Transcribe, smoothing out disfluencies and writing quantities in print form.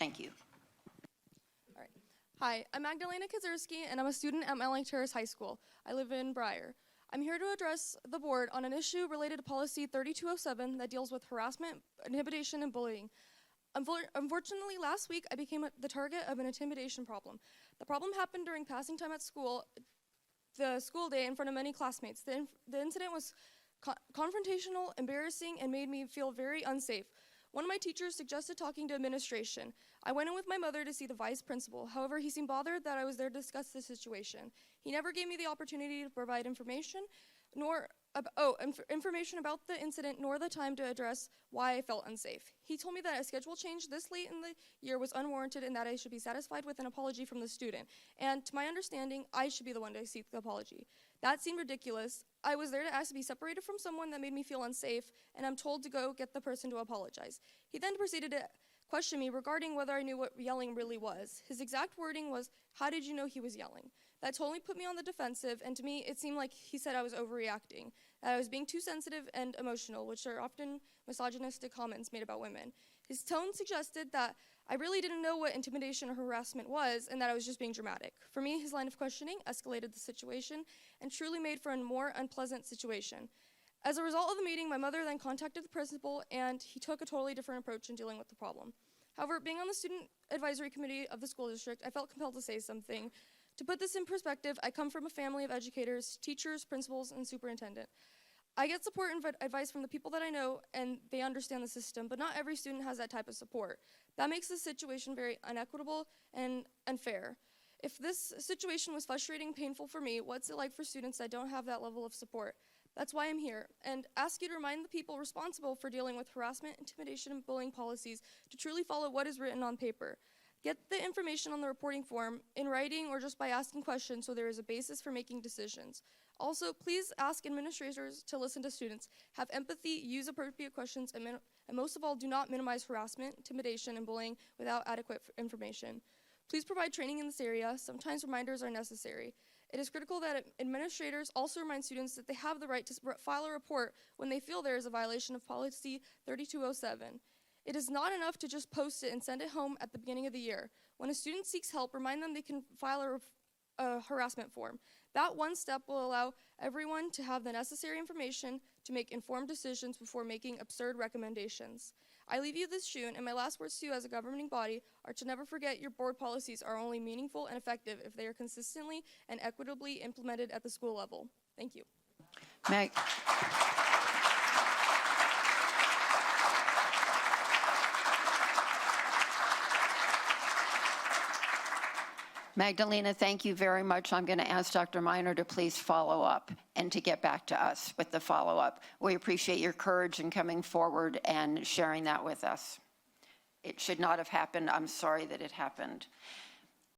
Thank you. All right. Hi, I'm Magdalena Kazerski, and I'm a student at Mount Lake Terrace High School. I live in Briar. I'm here to address the board on an issue related to policy 3207 that deals with harassment, intimidation, and bullying. Unfortunately, last week I became the target of an intimidation problem. The problem happened during passing time at school, the school day, in front of many classmates. The incident was confrontational, embarrassing, and made me feel very unsafe. One of my teachers suggested talking to administration. I went in with my mother to see the vice principal. However, he seemed bothered that I was there to discuss the situation. He never gave me the opportunity to provide information, information about the incident, nor the time to address why I felt unsafe. He told me that a schedule change this late in the year was unwarranted and that I should be satisfied with an apology from the student. And to my understanding, I should be the one to seek the apology. That seemed ridiculous. I was there to ask to be separated from someone that made me feel unsafe, and I'm told to go get the person to apologize. He then proceeded to question me regarding whether I knew what yelling really was. His exact wording was, "How did you know he was yelling?" That totally put me on the defensive, and to me, it seemed like he said I was overreacting, that I was being too sensitive and emotional, which are often misogynistic comments made about women. His tone suggested that I really didn't know what intimidation or harassment was, and that I was just being dramatic. For me, his line of questioning escalated the situation and truly made for a more unpleasant situation. As a result of the meeting, my mother then contacted the principal, and he took a totally different approach in dealing with the problem. However, being on the student advisory committee of the school district, I felt compelled to say something. To put this in perspective, I come from a family of educators, teachers, principals, and superintendent. I get support and advice from the people that I know, and they understand the system, but not every student has that type of support. That makes the situation very inequitable and unfair. If this situation was frustrating and painful for me, what's it like for students that don't have that level of support? That's why I'm here, and ask you to remind the people responsible for dealing with harassment, intimidation, and bullying policies to truly follow what is written on paper. Get the information on the reporting form in writing or just by asking questions so there is a basis for making decisions. Also, please ask administrators to listen to students, have empathy, use appropriate questions, and most of all, do not minimize harassment, intimidation, and bullying without adequate information. Please provide training in this area. Sometimes reminders are necessary. It is critical that administrators also remind students that they have the right to file a report when they feel there is a violation of policy 3207. It is not enough to just post it and send it home at the beginning of the year. When a student seeks help, remind them they can file a harassment form. That one step will allow everyone to have the necessary information to make informed decisions before making absurd recommendations. I leave you this June, and my last words to you as a governing body are to never forget your board policies are only meaningful and effective if they are consistently and equitably implemented at the school level. Thank you. Meg. Magdalena, thank you very much. I'm going to ask Dr. Miner to please follow up and to get back to us with the follow-up. We appreciate your courage in coming forward and sharing that with us. It should not have happened. I'm sorry that it happened.